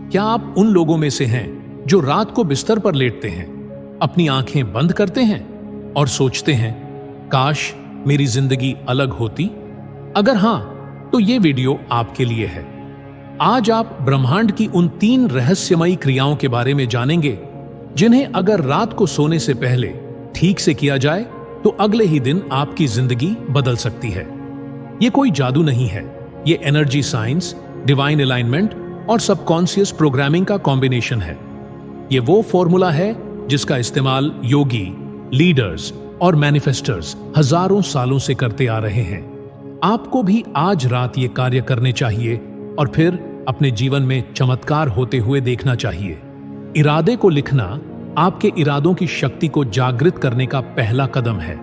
क्या आप उन लोगों में से हैं जो रात को बिस्तर पर लेटते हैं, अपनी आंखें बंद करते हैं और सोचते हैं, काश मेरी जिंदगी अलग होती? अगर हां, तो ये वीडियो आपके लिए है। आज आप ब्रह्मांड की उन 3 रहस्यमयी क्रियाओं के बारे में जानेंगे जिन्हें अगर रात को सोने से पहले ठीक से किया जाए तो अगले ही दिन आपकी जिंदगी बदल सकती है। ये कोई जादू नहीं है, ये एनर्जी साइंस, डिवाइन अलाइनमेंट और सबकॉन्शियस प्रोग्रामिंग का कॉम्बिनेशन है। ये वो फॉर्मूला है जिसका इस्तेमाल योगी, लीडर्स और मैनिफेस्टर्स हजारों सालों से करते आ रहे हैं। आपको भी आज रात ये कार्य करने चाहिए और फिर अपने जीवन में चमत्कार होते हुए देखना चाहिए। इरादे को लिखना आपके इरादों की शक्ति को जागृत करने का पहला कदम है।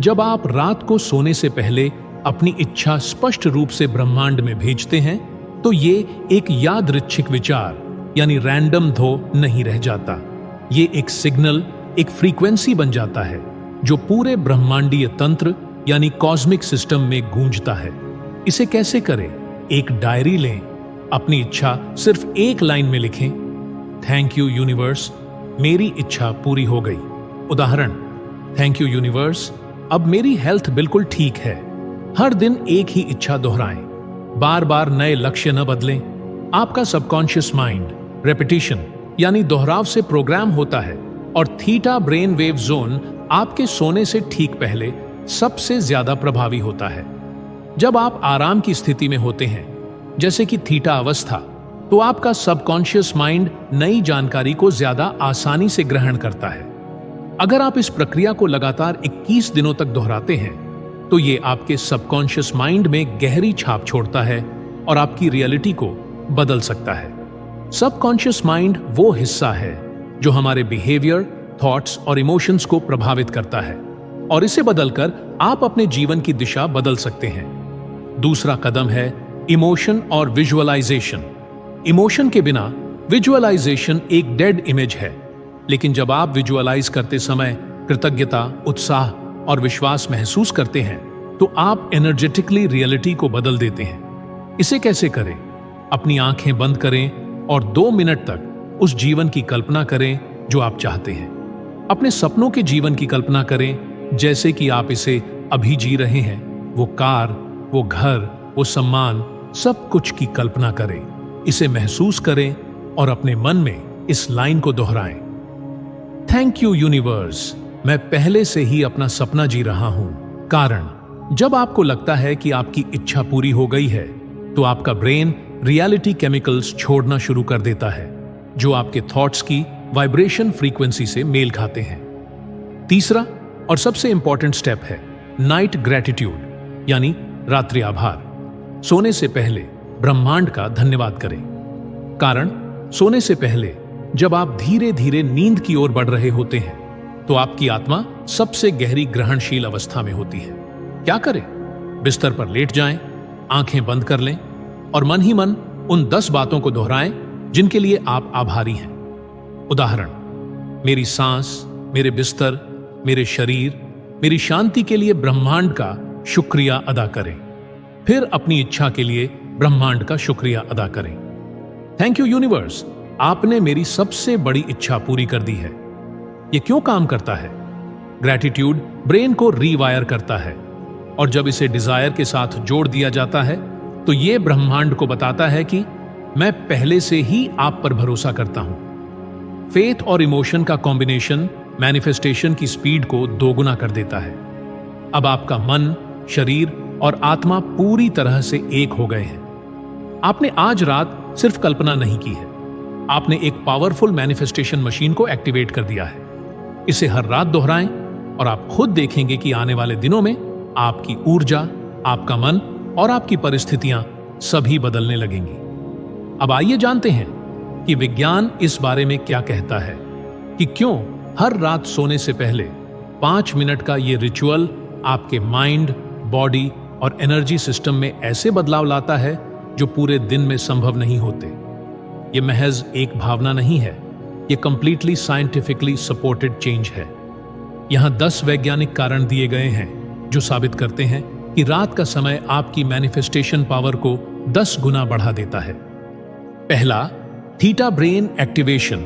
जब आप रात को सोने से पहले अपनी इच्छा स्पष्ट रूप से ब्रह्मांड में भेजते हैं तो ये एक यादृच्छिक विचार यानी रैंडम थॉ नहीं रह जाता। ये एक सिग्नल, एक फ्रीक्वेंसी बन जाता है जो पूरे ब्रह्मांडीय तंत्र यानी कॉस्मिक सिस्टम में गूंजता है। इसे कैसे करें? एक डायरी लें, अपनी इच्छा सिर्फ एक लाइन में लिखें, थैंक यू यूनिवर्स, मेरी इच्छा पूरी हो गई। उदाहरण, थैंक यू यूनिवर्स, अब मेरी हेल्थ बिल्कुल ठीक है। हर दिन एक ही इच्छा दोहराएं, बार बार नए लक्ष्य न बदलें। आपका सबकॉन्शियस माइंड रेपिटेशन यानी दोहराव से प्रोग्राम होता है और थीटा ब्रेन वेव जोन आपके सोने से ठीक पहले सबसे ज्यादा प्रभावी होता है। जब आप आराम की स्थिति में होते हैं, जैसे कि थीटा अवस्था, तो आपका सबकॉन्शियस माइंड नई जानकारी को ज्यादा आसानी से ग्रहण करता है। अगर आप इस प्रक्रिया को लगातार 21 दिनों तक दोहराते हैं तो ये आपके सबकॉन्शियस माइंड में गहरी छाप छोड़ता है और आपकी रियलिटी को बदल सकता है। सबकॉन्शियस माइंड वो हिस्सा है जो हमारे बिहेवियर, थॉट्स और इमोशंस को प्रभावित करता है और इसे बदलकर आप अपने जीवन की दिशा बदल सकते हैं। दूसरा कदम है इमोशन और विजुअलाइजेशन। इमोशन के बिना विजुअलाइजेशन एक डेड इमेज है, लेकिन जब आप विजुअलाइज करते समय कृतज्ञता, उत्साह और विश्वास महसूस करते हैं तो आप एनर्जेटिकली रियलिटी को बदल देते हैं। इसे कैसे करें? अपनी आंखें बंद करें और 2 मिनट तक उस जीवन की कल्पना करें जो आप चाहते हैं। अपने सपनों के जीवन की कल्पना करें जैसे कि आप इसे अभी जी रहे हैं। वो कार, वो घर, वो सम्मान, सब कुछ की कल्पना करें। इसे महसूस करें और अपने मन में इस लाइन को दोहराएं, थैंक यू यूनिवर्स, मैं पहले से ही अपना सपना जी रहा हूं। कारण, जब आपको लगता है कि आपकी इच्छा पूरी हो गई है तो आपका ब्रेन रियलिटी केमिकल्स छोड़ना शुरू कर देता है जो आपके थॉट्स की वाइब्रेशन फ्रीक्वेंसी से मेल खाते हैं। तीसरा और सबसे इंपॉर्टेंट स्टेप है नाइट ग्रैटिट्यूड यानी रात्रि आभार। सोने से पहले ब्रह्मांड का धन्यवाद करें। कारण, सोने से पहले जब आप धीरे धीरे नींद की ओर बढ़ रहे होते हैं तो आपकी आत्मा सबसे गहरी ग्रहणशील अवस्था में होती है। क्या करें? बिस्तर पर लेट जाएं, आंखें बंद कर लें और मन ही मन उन 10 बातों को दोहराएं जिनके लिए आप आभारी हैं। उदाहरण, मेरी सांस, मेरे बिस्तर, मेरे शरीर, मेरी शांति के लिए ब्रह्मांड का शुक्रिया अदा करें। फिर अपनी इच्छा के लिए ब्रह्मांड का शुक्रिया अदा करें। थैंक यू यूनिवर्स, आपने मेरी सबसे बड़ी इच्छा पूरी कर दी है। यह क्यों काम करता है? ग्रैटिट्यूड ब्रेन को रीवायर करता है और जब इसे डिजायर के साथ जोड़ दिया जाता है तो यह ब्रह्मांड को बताता है कि मैं पहले से ही आप पर भरोसा करता हूं। फेथ और इमोशन का कॉम्बिनेशन मैनिफेस्टेशन की स्पीड को दोगुना कर देता है। अब आपका मन, शरीर और आत्मा पूरी तरह से एक हो गए हैं। आपने आज रात सिर्फ कल्पना नहीं की है, आपने एक पावरफुल मैनिफेस्टेशन मशीन को एक्टिवेट कर दिया है। इसे हर रात दोहराएं और आप खुद देखेंगे कि आने वाले दिनों में आपकी ऊर्जा, आपका मन और आपकी परिस्थितियां सभी बदलने लगेंगी। अब आइए जानते हैं कि विज्ञान इस बारे में क्या कहता है कि क्यों हर रात सोने से पहले 5 मिनट का ये रिचुअल आपके माइंड, बॉडी और एनर्जी सिस्टम में ऐसे बदलाव लाता है जो पूरे दिन में संभव नहीं होते। ये महज एक भावना नहीं है, ये कंप्लीटली साइंटिफिकली सपोर्टेड चेंज है। यहां 10 वैज्ञानिक कारण दिए गए हैं जो साबित करते हैं कि रात का समय आपकी मैनिफेस्टेशन पावर को 10 गुना बढ़ा देता है। पहला, theta brain activation,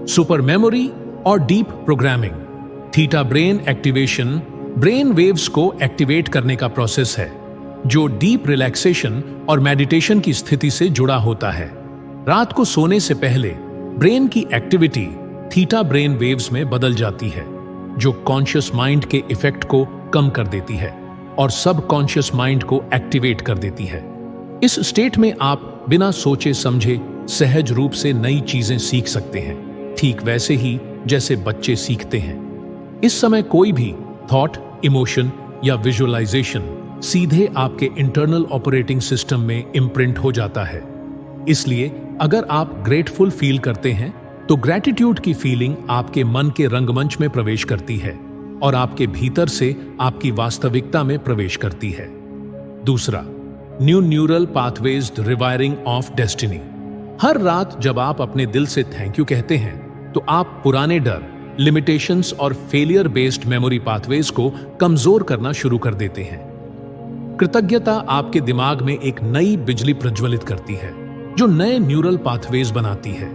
super memory और deep programming. Theta brain activation brain waves को एक्टिवेट करने का प्रोसेस है जो डीप रिलैक्सेशन और मेडिटेशन की स्थिति से जुड़ा होता है। रात को सोने से पहले ब्रेन की एक्टिविटी थीटा ब्रेन वेव्स में बदल जाती है जो कॉन्शियस माइंड के इफेक्ट को कम कर देती है और सब कॉन्शियस माइंड को एक्टिवेट कर देती है। इस स्टेट में आप बिना सोचे समझे सहज रूप से नई चीजें सीख सकते हैं, ठीक वैसे ही जैसे बच्चे सीखते हैं। इस समय कोई भी थॉट, इमोशन या विजुअलाइजेशन सीधे आपके इंटरनल ऑपरेटिंग सिस्टम में इम्प्रिंट हो जाता है। इसलिए अगर आप ग्रेटफुल फील करते हैं तो ग्रैटिट्यूड की फीलिंग आपके मन के रंगमंच में प्रवेश करती है और आपके भीतर से आपकी वास्तविकता में प्रवेश करती है। दूसरा, new neural pathways rewiring of destiny. हर रात जब आप अपने दिल से थैंक यू कहते हैं तो आप पुराने डर, लिमिटेशंस और फेलियर बेस्ड मेमोरी पाथवेज को कमजोर करना शुरू कर देते हैं। कृतज्ञता आपके दिमाग में एक नई बिजली प्रज्वलित करती है जो नए न्यूरल पाथवेज बनाती है।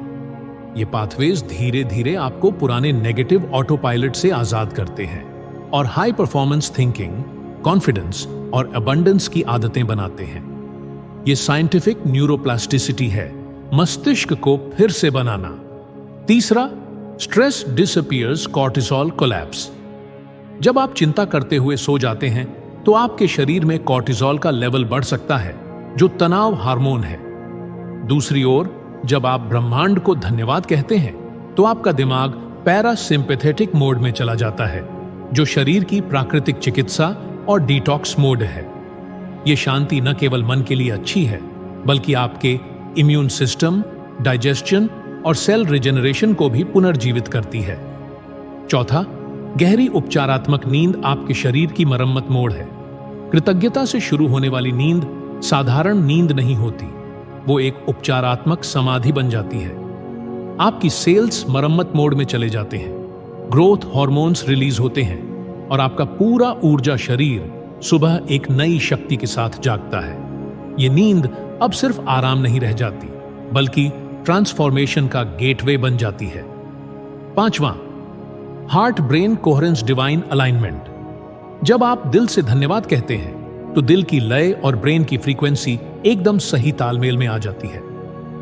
ये पाथवेज धीरे धीरे आपको पुराने नेगेटिव ऑटो पायलट से आजाद करते हैं और हाई परफॉर्मेंस थिंकिंग, कॉन्फिडेंस और अबंडेंस की आदतें बनाते हैं। ये साइंटिफिक न्यूरोप्लास्टिसिटी है, मस्तिष्क को फिर से बनाना। तीसरा, स्ट्रेस डिसअपीयर्स, कॉर्टिसोल कोलैप्स। जब आप चिंता करते हुए सो जाते हैं तो आपके शरीर में कॉर्टिसोल का लेवल बढ़ सकता है जो तनाव हार्मोन है। दूसरी ओर जब आप ब्रह्मांड को धन्यवाद कहते हैं तो आपका दिमाग पैरासिम्पैथेटिक मोड में चला जाता है जो शरीर की प्राकृतिक चिकित्सा और डिटॉक्स मोड है। यह शांति न केवल मन के लिए अच्छी है बल्कि आपके इम्यून सिस्टम, डाइजेशन और सेल रिजेनरेशन को भी पुनर्जीवित करती है। चौथा, गहरी उपचारात्मक नींद आपके शरीर की मरम्मत मोड है। कृतज्ञता से शुरू होने वाली नींद साधारण नींद नहीं होती, वो एक उपचारात्मक समाधि बन जाती है। आपकी सेल्स मरम्मत मोड में चले जाते हैं, ग्रोथ हार्मोन्स रिलीज होते हैं और आपका पूरा ऊर्जा शरीर सुबह एक नई शक्ति के साथ जागता है। ये नींद अब सिर्फ आराम नहीं रह जाती बल्कि ट्रांसफॉर्मेशन का गेटवे बन जाती है। पांचवां, heart brain coherence divine alignment. जब आप दिल से धन्यवाद कहते हैं तो दिल की लय और ब्रेन की फ्रीक्वेंसी एकदम सही तालमेल में आ जाती है।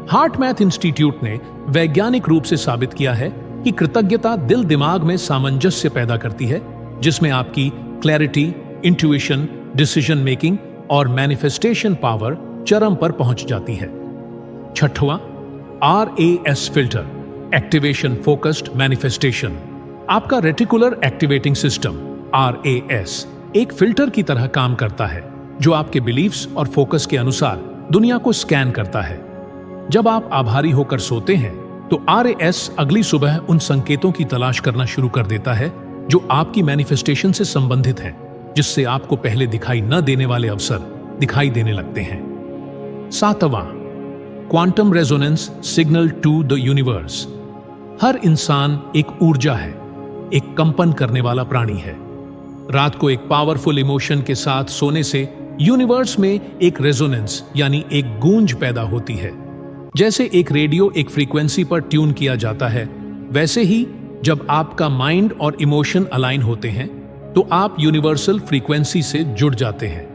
हार्ट मैथ इंस्टीट्यूट ने वैज्ञानिक रूप से साबित किया है कि कृतज्ञता दिल दिमाग में सामंजस्य पैदा करती है जिसमें आपकी क्लैरिटी, इंट्यूशन, डिसीजन मेकिंग और मैनिफेस्टेशन पावर चरम पर पहुंच जाती है। छठवां, RAS filter, activation focused manifestation. आपका रेटिकुलर एक्टिवेटिंग सिस्टम RAS एक फिल्टर की तरह काम करता है जो आपके बिलीफ्स और फोकस के अनुसार दुनिया को स्कैन करता है। जब आप आभारी होकर सोते हैं तो RAS अगली सुबह उन संकेतों की तलाश करना शुरू कर देता है जो आपकी मैनिफेस्टेशन से संबंधित हैं, जिससे आपको पहले दिखाई न देने वाले अवसर दिखाई देने लगते हैं। सातवां, quantum resonance signal to the universe. हर इंसान एक ऊर्जा है, एक कंपन करने वाला प्राणी है। रात को एक पावरफुल इमोशन के साथ सोने से यूनिवर्स में एक रेजोनेंस यानी एक गूंज पैदा होती है। जैसे एक रेडियो एक फ्रीक्वेंसी पर ट्यून किया जाता है, वैसे ही जब आपका माइंड और इमोशन अलाइन होते हैं तो आप यूनिवर्सल फ्रीक्वेंसी से जुड़ जाते हैं।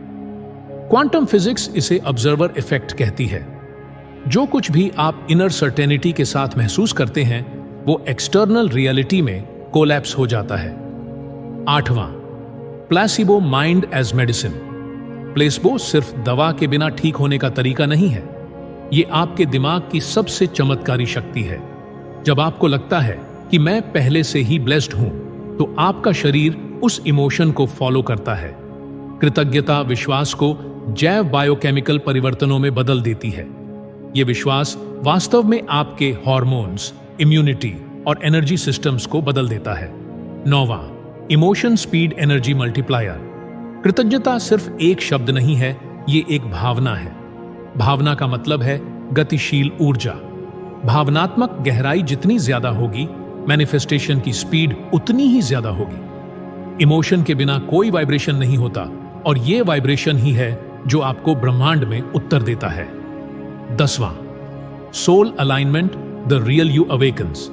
क्वांटम फिजिक्स इसे ऑब्जर्वर इफेक्ट कहती है। जो कुछ भी आप इनर सर्टेनिटी के साथ महसूस करते हैं वो एक्सटर्नल रियलिटी में कोलैप्स हो जाता है। आठवां, placebo mind as medicine. Placebo सिर्फ दवा के बिना ठीक होने का तरीका नहीं है, ये आपके दिमाग की सबसे चमत्कारी शक्ति है। जब आपको लगता है कि मैं पहले से ही ब्लेस्ड हूं तो आपका शरीर उस इमोशन को फॉलो करता है। कृतज्ञता विश्वास को जैव बायोकेमिकल परिवर्तनों में बदल देती है। यह विश्वास वास्तव में आपके हार्मोन्स, इम्यूनिटी और एनर्जी सिस्टम्स को बदल देता है। नौवां, इमोशन स्पीड एनर्जी मल्टीप्लायर। कृतज्ञता सिर्फ एक शब्द नहीं है, ये एक भावना है। भावना का मतलब है गतिशील ऊर्जा। भावनात्मक गहराई जितनी ज्यादा होगी, मैनिफेस्टेशन की स्पीड उतनी ही ज्यादा होगी। इमोशन के बिना कोई वाइब्रेशन नहीं होता और ये वाइब्रेशन ही है जो आपको ब्रह्मांड में उत्तर देता है। 10वां, soul alignment the real you awakens.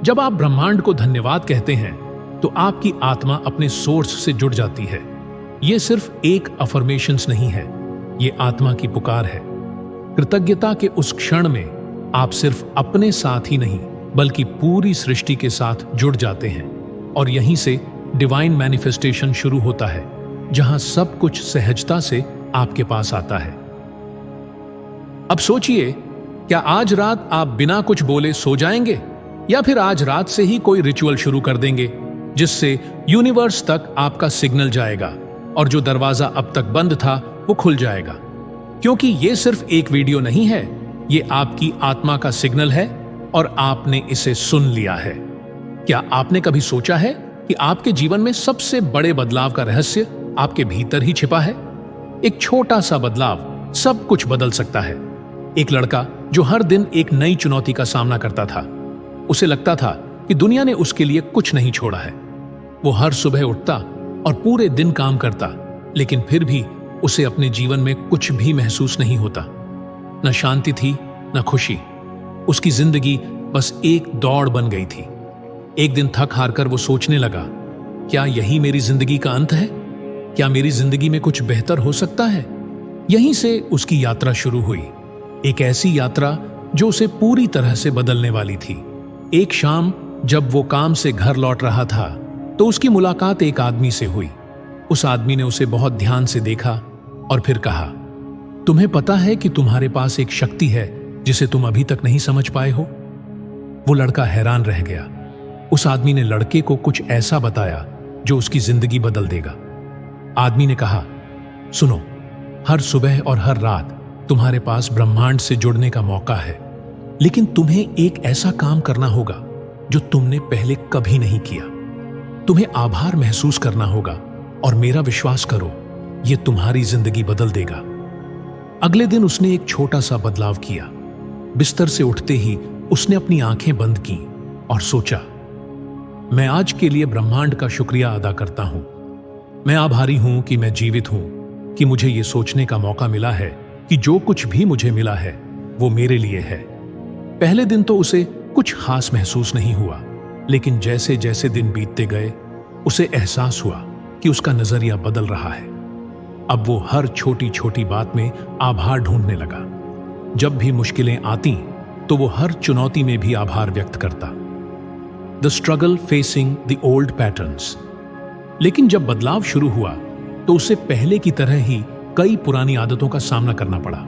जब आप ब्रह्मांड को धन्यवाद कहते हैं तो आपकी आत्मा अपने सोर्स से जुड़ जाती है। यह सिर्फ एक अफर्मेशंस नहीं है, ये आत्मा की पुकार है। कृतज्ञता के उस क्षण में आप सिर्फ अपने साथ ही नहीं बल्कि पूरी सृष्टि के साथ जुड़ जाते हैं, और यहीं से डिवाइन मैनिफेस्टेशन शुरू होता है, जहां सब कुछ सहजता से आपके पास आता है। अब सोचिए, क्या आज रात आप बिना कुछ बोले सो जाएंगे, या फिर आज रात से ही कोई रिचुअल शुरू कर देंगे जिससे यूनिवर्स तक आपका सिग्नल जाएगा और जो दरवाजा अब तक बंद था वो खुल जाएगा। क्योंकि ये सिर्फ एक वीडियो नहीं है, ये आपकी आत्मा का सिग्नल है और आपने इसे सुन लिया है। क्या आपने कभी सोचा है कि आपके जीवन में सबसे बड़े बदलाव का रहस्य आपके भीतर ही छिपा है? एक छोटा सा बदलाव सब कुछ बदल सकता है। एक लड़का जो हर दिन एक नई चुनौती का सामना करता था, उसे लगता था कि दुनिया ने उसके लिए कुछ नहीं छोड़ा है। वो हर सुबह उठता और पूरे दिन काम करता, लेकिन फिर भी उसे अपने जीवन में कुछ भी महसूस नहीं होता। न शांति थी, न खुशी। उसकी जिंदगी बस एक दौड़ बन गई थी। एक दिन थक हार कर वो सोचने लगा, क्या यही मेरी जिंदगी का अंत है? क्या मेरी जिंदगी में कुछ बेहतर हो सकता है? यहीं से उसकी यात्रा शुरू हुई, एक ऐसी यात्रा जो उसे पूरी तरह से बदलने वाली थी। एक शाम जब वो काम से घर लौट रहा था तो उसकी मुलाकात एक आदमी से हुई। उस आदमी ने उसे बहुत ध्यान से देखा और फिर कहा, तुम्हें पता है कि तुम्हारे पास एक शक्ति है जिसे तुम अभी तक नहीं समझ पाए हो? वो लड़का हैरान रह गया। उस आदमी ने लड़के को कुछ ऐसा बताया जो उसकी जिंदगी बदल देगा। आदमी ने कहा, सुनो, हर सुबह और हर रात तुम्हारे पास ब्रह्मांड से जुड़ने का मौका है, लेकिन तुम्हें एक ऐसा काम करना होगा जो तुमने पहले कभी नहीं किया। तुम्हें आभार महसूस करना होगा और मेरा विश्वास करो, यह तुम्हारी जिंदगी बदल देगा। अगले दिन उसने एक छोटा सा बदलाव किया। बिस्तर से उठते ही उसने अपनी आंखें बंद की और सोचा, मैं आज के लिए ब्रह्मांड का शुक्रिया अदा करता हूं। मैं आभारी हूं कि मैं जीवित हूं, कि मुझे यह सोचने का मौका मिला है कि जो कुछ भी मुझे मिला है वो मेरे लिए है। पहले दिन तो उसे कुछ खास महसूस नहीं हुआ, लेकिन जैसे जैसे दिन बीतते गए उसे एहसास हुआ कि उसका नजरिया बदल रहा है। अब वो हर छोटी छोटी बात में आभार ढूंढने लगा। जब भी मुश्किलें आती तो वो हर चुनौती में भी आभार व्यक्त करता। The struggle facing the old patterns. लेकिन जब बदलाव शुरू हुआ तो उसे पहले की तरह ही कई पुरानी आदतों का सामना करना पड़ा।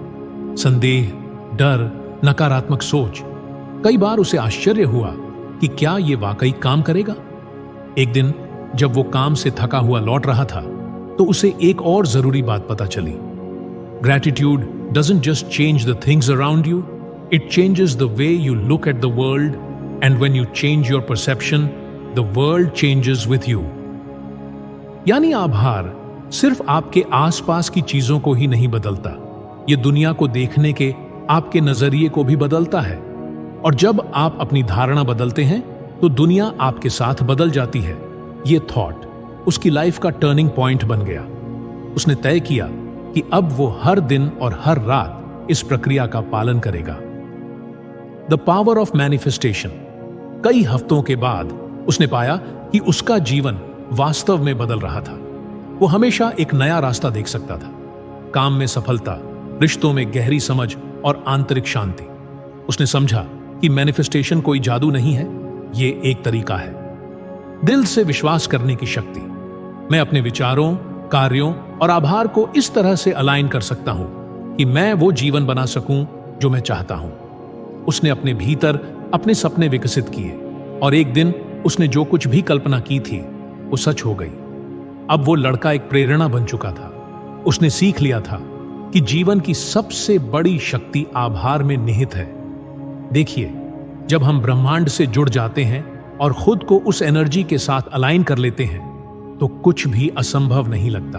संदेह, डर, नकारात्मक सोच। कई बार उसे आश्चर्य हुआ कि क्या ये वाकई काम करेगा। एक दिन जब वो काम से थका हुआ लौट रहा था तो उसे एक और जरूरी बात पता चली। Gratitude doesn't just change the things around you, it changes the way you look at the world, and when you change your perception the world changes with you. यानी आभार सिर्फ आपके आसपास की चीजों को ही नहीं बदलता, ये दुनिया को देखने के आपके नजरिए को भी बदलता है। और जब आप अपनी धारणा बदलते हैं तो दुनिया आपके साथ बदल जाती है। ये थॉट उसकी लाइफ का टर्निंग पॉइंट बन गया। उसने तय किया कि अब वो हर दिन और हर रात इस प्रक्रिया का पालन करेगा। The power of manifestation. कई हफ्तों के बाद उसने पाया कि उसका जीवन वास्तव में बदल रहा था। वो हमेशा एक नया रास्ता देख सकता था। काम में सफलता, रिश्तों में गहरी समझ और आंतरिक शांति। उसने समझा कि मैनिफेस्टेशन कोई जादू नहीं है, ये एक तरीका है। दिल से विश्वास करने की शक्ति। मैं अपने विचारों, कार्यों और आभार को इस तरह से अलाइन कर सकता हूं कि मैं वो जीवन बना सकूं जो मैं चाहता हूं। उसने अपने भीतर अपने सपने विकसित किए और एक दिन उसने जो कुछ भी कल्पना की थी वो सच हो गई। अब वो लड़का एक प्रेरणा बन चुका था। उसने सीख लिया था कि जीवन की सबसे बड़ी शक्ति आभार में निहित है। देखिए, जब हम ब्रह्मांड से जुड़ जाते हैं और खुद को उस एनर्जी के साथ अलाइन कर लेते हैं तो कुछ भी असंभव नहीं लगता।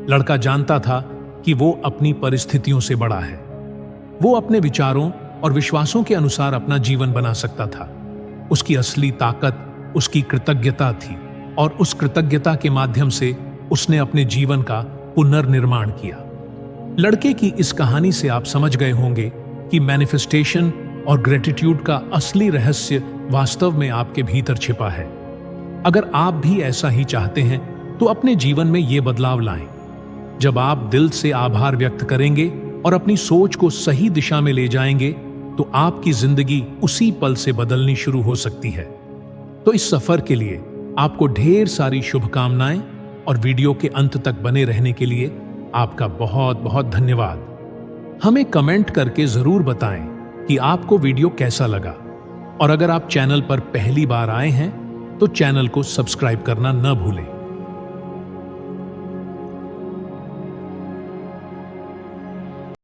लड़का जानता था कि वो अपनी परिस्थितियों से बड़ा है। वो अपने विचारों और विश्वासों के अनुसार अपना जीवन बना सकता था। उसकी असली ताकत उसकी कृतज्ञता थी और उस कृतज्ञता के माध्यम से उसने अपने जीवन का पुनर्निर्माण किया। लड़के की इस कहानी से आप समझ गए होंगे कि मैनिफेस्टेशन और ग्रेटिट्यूड का असली रहस्य वास्तव में आपके भीतर छिपा है। अगर आप भी ऐसा ही चाहते हैं तो अपने जीवन में ये बदलाव लाएं। जब आप दिल से आभार व्यक्त करेंगे और अपनी सोच को सही दिशा में ले जाएंगे तो आपकी जिंदगी उसी पल से बदलनी शुरू हो सकती है। तो इस सफर के लिए आपको ढेर सारी शुभकामनाएं और वीडियो के अंत तक बने रहने के लिए आपका बहुत बहुत धन्यवाद। हमें कमेंट करके जरूर बताएं कि आपको वीडियो कैसा लगा, और अगर आप चैनल पर पहली बार आए हैं तो चैनल को सब्सक्राइब करना न भूलें।